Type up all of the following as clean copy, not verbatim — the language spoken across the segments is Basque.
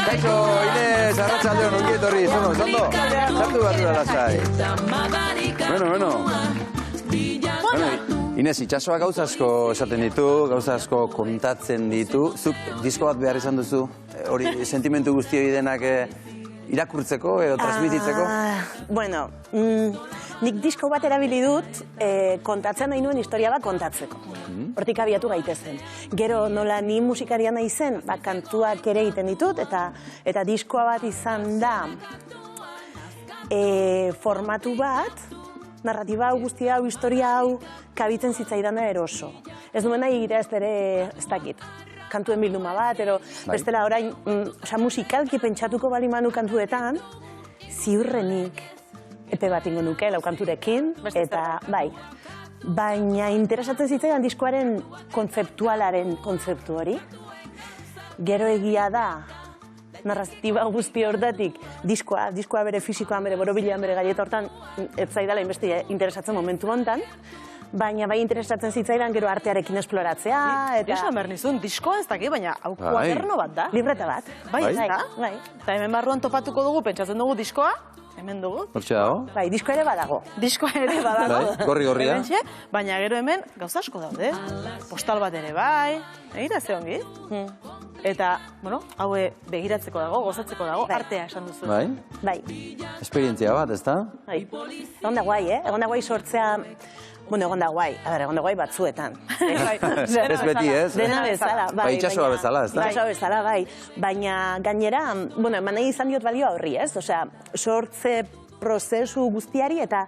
Kaixo, Inez, arratsaldeon, ongi etorri, zondo? Sartu behar da lasai. Bueno. Inez, itxasoa gauza asko esaten ditu, gauza asko kontatzen ditu. Zuk disko bat behar izan duzu, hori sentimentu guzti hori denak irakurtzeko edo transmititzeko? Bueno, nik disko bat erabili dut kontatzen nahi nuen historia bat kontatzeko. Hortik abiatu gaitezen. Gero nola ni musikaria nahi zen, kantuak ere egiten ditut, eta diskoa bat izan da formatu bat, narratiba hau, guztia hau, historia hau, kabitzen zitzaidana eroso. Ez nuen nahi egitea ez bere, ez dakit, kantuen bilduma bat, ero bestela orain, musikalki pentsatuko balimanu kantuetan, ziurrenik epe bat ingo nuke, lau kanturekin, eta bai. Baina interesatzen zitzaidan diskoaren kontzeptualaren kontzeptu hori. Gero egia da, narratiba guzti hortatik, diskoa bere fisikoan, bere borobilean, bere gaieta hortan, ez zaidala inbeste interesatzen momentu hontan, baina bai interesatzen zitzaidan gero artearekin esploratzea, eta... Esan behar nizun, diskoa ez dakit, baina hau kuaderno bat da. Libreta bat. Bai. Eta hemen barruan topatuko dugu, pentsatzen dugu diskoa, hemen dugu. Hortxe dago? Bai, diskoa ere badago. Diskoa ere badago. Gorri-gorria. Baina gero hemen gauza asko daude. Postal bat ere bai, egira ze ongi. Eta, bueno, haue begiratzeko dago, gozatzeko dago, artea esan duzu. Bai. Esperientzia bat, ez da? Bai. Egon da guai, Egon da guai sortzea... Bueno, egon da guai batzuetan. Ez beti, ez? Dena bezala, bai. Bai, itxasoa bezala, ez da? Itxasoa bezala, bai. Baina gainera, bueno, eman nahi izan diot balioa horri, ez? Osea, sortze prozesu guztiari eta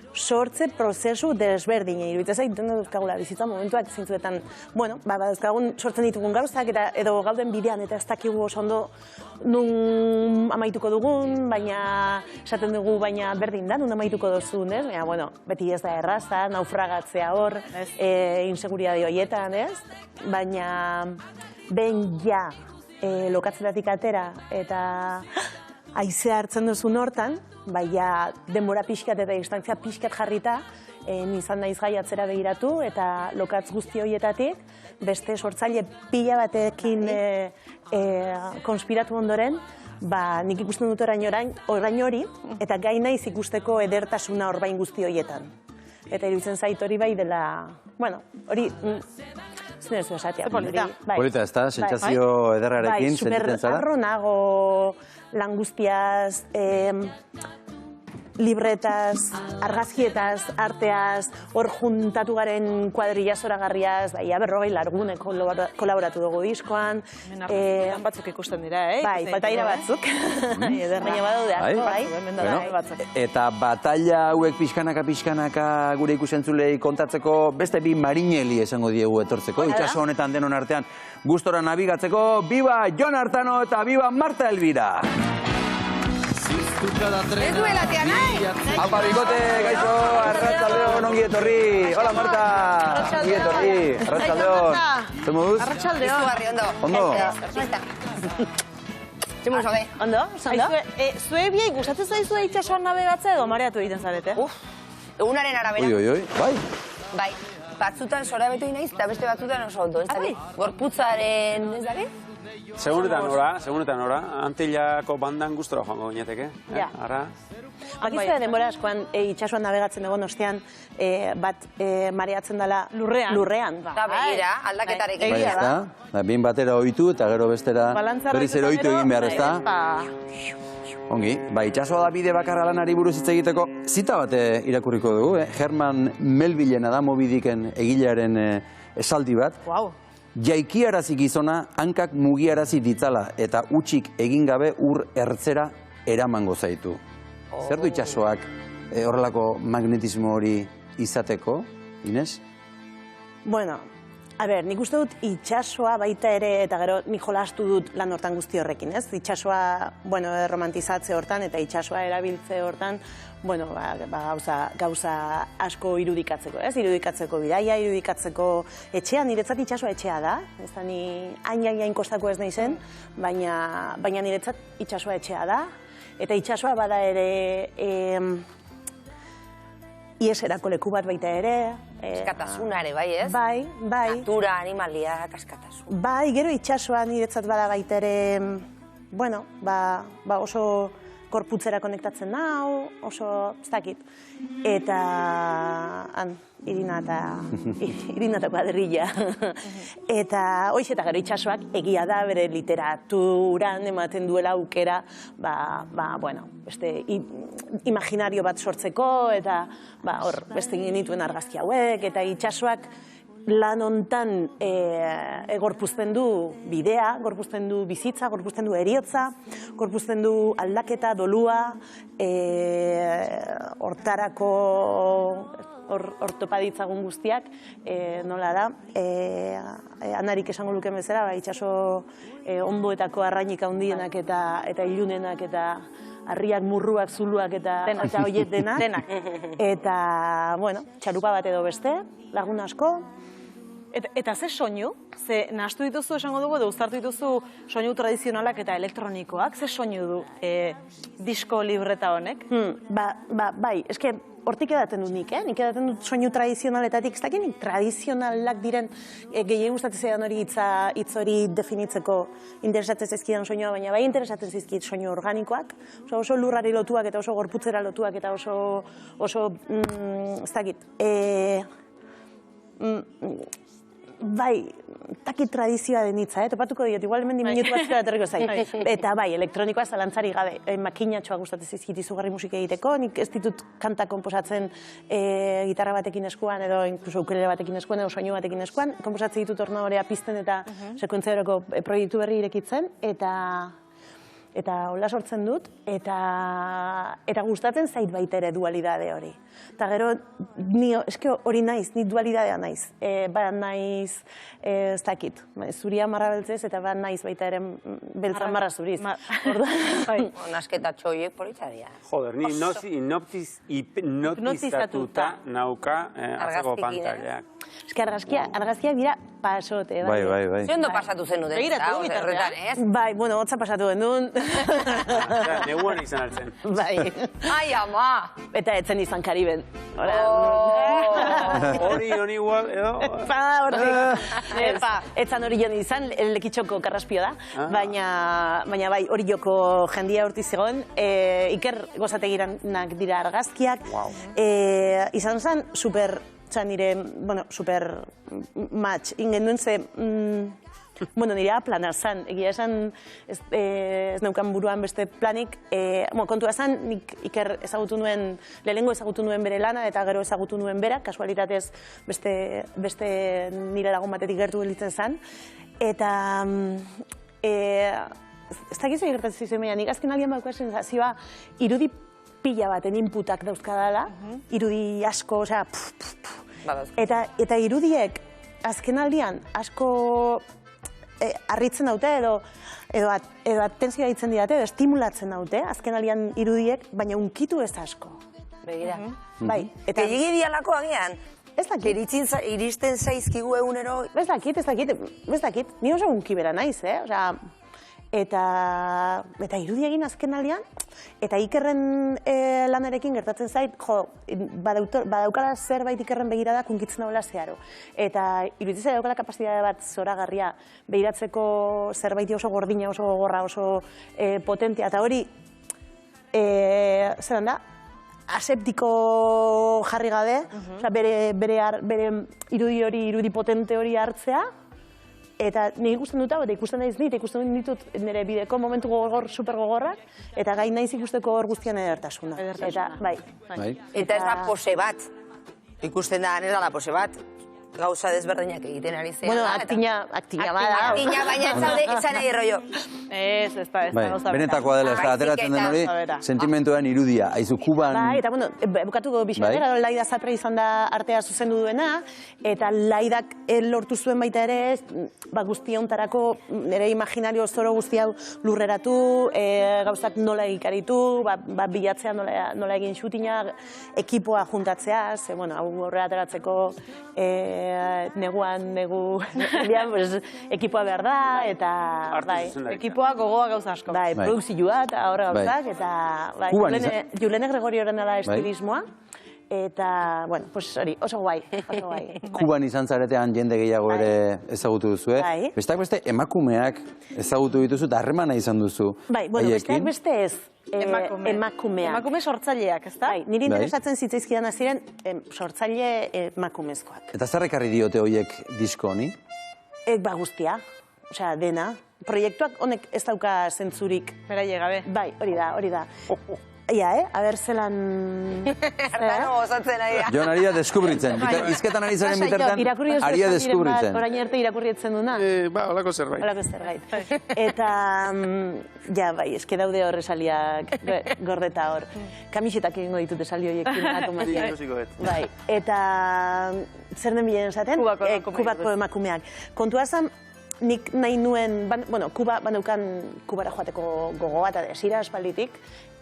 sortze prozesu desberdine. Iruditzen zait, duzkagula bizitza momentuak zintzuetan, bueno, dauzkagun sortzen ditugun gauzak edo gauden bidean eta ez dakigu oso ondo nun amaituko dugun, baina esaten dugu baina berdin da, nun amaituko duzun, ez? Baina, bueno, beti ez da erraza, naufragatzea hor, inseguritate horietan, ez? Baina, behin ja lokatzetatik atera eta haizea hartzen duzun hortan, baina denbora pixkat eta distantzia pixkat jarrita, nizan naiz gai atzera begiratu eta lokatz guzti horietatik, beste sortzaile pila batekin konspiratu ondoren, nik ikusten dut orain hori, eta gai naiz ikusteko edertasuna orbain guzti horietan. Eta iruditzen zait hori bai dela, bueno, hori... Zunez esatea. Polita, ez da? Sentsazio ederrarekin sentitzen zara? Super harro nago lan guztiaz, libretaz, argazkietaz, arteaz, hor juntatu garen kuadrilla zoragarriaz, bai, berrogei largune kolaboratu dugu diskoan. Lan batzuk ikusten dira, Bai, bataila batzuk. Baina badaude asko, bai. Eta batalla hauek pixkanaka gure ikusentzulei kontatzeko beste bi marineli esango diegu etortzeko, itxaso honetan denon artean gustora nabigatzeko. Biba Jon Artano eta biba Marta Elvira! Ez duelatea nahi! Apa, bikote, gaixo, arratsaldeon, ongi etorri. Hola, Marta! Ongi etorri, arratsaldeon. Zer moduz? Arratsaldeon. Izugarri, ondo. Ondo? Zimuz, oge. Ondo? Zue biai gustatzen zaizu itxasoan nabegatzea edo mareatu egiten zarete? Egunaren arabera. Oi, bai. Bai, batzutan sorabetu naiz eta beste batzutan oso ondo, ez dakit? Gorputzaren, ez dakit? Segunetan ora, Antillako bandan gustora joango gineteke. Ara. Bakizue denbora askoan itxasuan nabegatzen egon ostean bat mareatzen dela lurrean. Eta begira, aldaketarekin. Bai, ez da? Bin batera ohitu eta gero bestera berriz ere ohitu egin behar, ez da? Ongi, itxasoa da bide bakarra lanari buruz hitz egiteko zita bat irakurriko dugu, Herman Melvillen Moby Dicken egilearen esaldi bat. Jaikiarazi gizona hankak mugiarazi ditzala eta utzik egin gabe ur ertzera eramango zaitu. Zer du itxasoak horrelako magnetismo hori izateko, Inez? Bueno, a ber, nik uste dut itxasoa baita ere, eta gero nik jolastu dut lan hortan guzti horrekin, ez? Itxasoa, bueno, romantizatze hortan eta itxasoa erabiltze hortan, bueno, gauza asko irudikatzeko, ez? Irudikatzeko bidaia, irudikatzeko etxea, niretzat itxasoa etxea da, ez da ni hain kostako ez nahi zen, baina niretzat itxasoa etxea da, eta itxasoa bada ere ieserako leku bat baita ere. Askatasuna ere, bai, ez? Bai. Natura, animaliak, askatasun. Bai, gero itxasoa niretzat bada baita ere bueno, oso korputzera konektatzen nau, oso, ez dakit. Eta, Irina eta kuadrilla. Eta, hoiz eta gero itxasoak egia da bere literaturan ematen duela aukera, bueno, beste imaginario bat sortzeko, eta hor, beste genituen argazki hauek, eta itxasoak lan hontan gorpuzten du bidea, gorpuzten du bizitza, gorpuzten du heriotza, gorpuzten du aldaketa, dolua, hortarako topa ditzagun guztiak, nola da, Anarik esango luken bezala, itxaso ondoetako arrainik handienak eta ilunenak eta harriak, murruak, zuluak eta horiek denak. Eta, bueno, txalupa bat edo beste, lagun asko. Eta ze soinu? Ze nahastu dituzu esango dugu, edo uztartu dituzu soinu tradizionalak eta elektronikoak? Ze soinu du disko libreta honek? Bai, eske hortik edaten dut nik, nik edaten dut soinu tradizionaletatik, ez dakit tradizionalak diren gehien gustatzen zaidan hori hitz hori definitzeko interesatzen zaizkidan soinua, baina bai interesatzen zaizkit soinu organikoak, oso lurrari lotuak eta oso gorputzera lotuak eta oso, ez dakit, bai, taki tradizioa den hitza, topatuko diot, igual hemen minutu batzuk aterriko zain. Eta bai, elektronikoa zalantzari gabe, makinatxoa gustatzen zizkit izugarri musika egiteko, nik ez ditut kanta konposatzen gitarra batekin eskuan, edo inkluso ukulele batekin eskuan, edo soinu batekin eskuan, konposatzen ditut ornorea pizten eta sekuentziaroko proiektu berri irekitzen, eta hola sortzen dut, eta gustatzen zait baita ere dualidade hori. Eta gero, eske hori naiz, ni dualidadea naiz. Ba naiz, ez dakit, zuria marra beltzez, eta ba naiz baita ere beltza marra zuriz. Nasketa txoiek politzaria. Joder, ni hipnotizatuta nauka atzeko pantallak. Eske argazkiak dira pasote, bai. Bai. Ze ondo pasatu zen dut, horretan, ez? Bai, bueno, hotza pasatu genuen. Neguan izan hartzen. Bai. Ai, ama! Eta etzen izan Kariben. Hori igual, edo? Etzan hori joan izan, lekitxoko karraspio da, baina bai, hori joko jendia horti zegoen, Iker gozategiranak dira argazkiak, izan zen super, nire, bueno, super match, ingen duen ze, bueno, nire plana zan, egia esan ez neukan buruan beste planik, kontua zan, nik Iker ezagutu nuen, lehenengo ezagutu nuen bere lana, eta gero ezagutu nuen bera, kasualitatez beste nire lagun batetik gertu gelitzen zan, eta ez dakizu gertatzen zizen baina, nik azken aldian bauka sensazioa irudi pila baten inputak dauzkadala, irudi asko, osea, eta irudiek azken aldian asko harritzen daute edo atentzioa ditzen didate, edo estimulatzen daute, azken aldian irudiek, baina unkitu ez asko. Begira. Bai. Eta egin dialako agian? Ez dakit. Iristen zaizkigu egunero? Ez dakit. Ni oso unki bera naiz, osea, eta irudi egin azken aldian, eta Ikerren lanarekin gertatzen zait, badaukala zerbait Ikerren begiradak unkitzen daula zeharo. Eta iruditzen daukala kapazitatea bat zoragarria begiratzeko zerbait oso gordina, oso gogorra, oso potentia, eta hori, zeran da, aseptiko jarri gabe, bere irudi potente hori hartzea, eta nire ikusten dut hau, eta ikusten naiz nire, ikusten ditut nire bideko momentu super gogorrak, eta gai naiz ikusteko hor guztian edertasuna. Eta ez da pose bat, ikusten da, ez da la pose bat, gauza desberdinak egiten ari zean. Bueno, aktina bada. Aktina, baina izan nahi rollo. Ez da gauza. Benetakoa dela, ez da ateratzen den hori, sentimentuan irudia, aizu Kuban... Bai, eta bueno, bukatuko bixatera, Laida Zapre izan da artea zuzendu duena, eta Laidak lortu zuen baita ere, guztia hontarako nire imaginario zoro guztia lurreratu, gauzak nola egikaritu, bilatzea nola egin xutina, ekipoa juntatzea, hau horrela ateratzeko negu ekipoa behar da, eta ekipoa gogoa gauza asko. Bai, produkzioa eta horre gauzak, eta Julene Gregorioren da estilismoa, Eta, bueno, pues hori, oso guai, oso guai. Kuban izan zaretean jende gehiago ere ezagutu duzu, Bai. Besteak beste emakumeak ezagutu dituzu eta harremana izan duzu. Bai, bueno, besteak beste ez. Emakumeak. Emakume sortzaileak, ez da? Bai, niri interesatzen zitzaizkidan ziren sortzaile emakumezkoak. Eta zer ekarri diote horiek disko honi? Ba guztia, osea, dena. Proiektuak honek ez dauka zentzurik. Beraie gabe. Bai, hori da. Ia, aber zelan... Hartano osatzen ari da. Joan ari da deskubritzen. Izketan ari zaren bitartan, ari da deskubritzen. Orain arte irakurrietzen duna. Ba, holako zerbait. Holako zerbait. Eta, ja, bai, eske daude hor esaliak gordeta hor. Kamisetak egingo ditut esali horiekin. Bai, eta zer den bilen esaten? Kubako emakumeak. Kontua zan, nik nahi nuen, bueno, Kuba baneukan Kubara joateko gogo bat, desira aspalditik,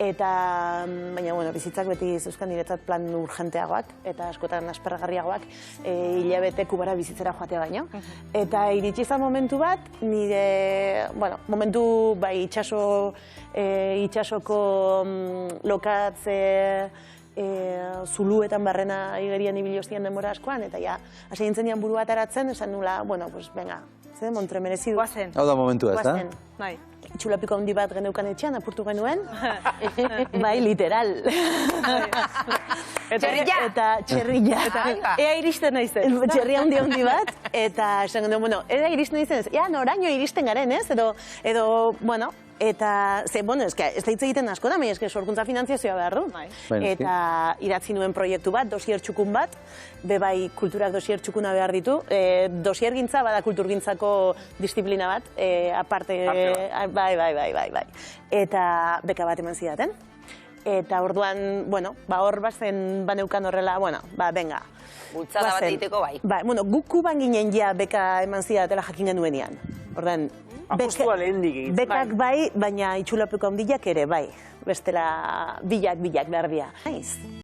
eta, baina, bueno, bizitzak beti zeuzkan niretzat plan urgenteagoak, eta askotan aspergarriagoak, hilabete Kubara bizitzera joatea baino. Eta iritsi izan momentu bat, nire, bueno, momentu, bai, itxasoko lokatze, zuluetan barrena igerian ibili ostian denbora askoan, eta ja, hasi nintzen dian buru bat aratzen, esan nula, bueno, pues, venga, Montre merezi du. Guazen. Hau da momentua, ez da? Bai. Itxulapiko handi bat geneukan etxean, apurtu genuen. Bai, literal. Eta txerrilla. Ea iristen naizen. Txerria handi bat, eta esan genuen, bueno, ea iristen naizen ez, ea noraino iristen garen, ez? Edo, bueno, eta, bueno, ez da hitz egiten asko da, baina sorkuntza finantziazioa behar du. Eta idatzi nuen proiektu bat, dosier txukun bat, bebai kulturak dosier txukuna behar ditu. Dosier gintza bada kulturgintzako disiplina bat, aparte, bai. Eta beka bat eman zidaten. Eta orduan, bueno, hor bazen baneukan horrela, bueno, venga. Bultzada bat egiteko bai. Bueno, guk Kuban ginen ja beka eman zidatela jakin genuenean. Orduan, Apustua lehendik egiten. bekak bai, baina itxulapeko handiak ere bai. Bestela bilak behar dira.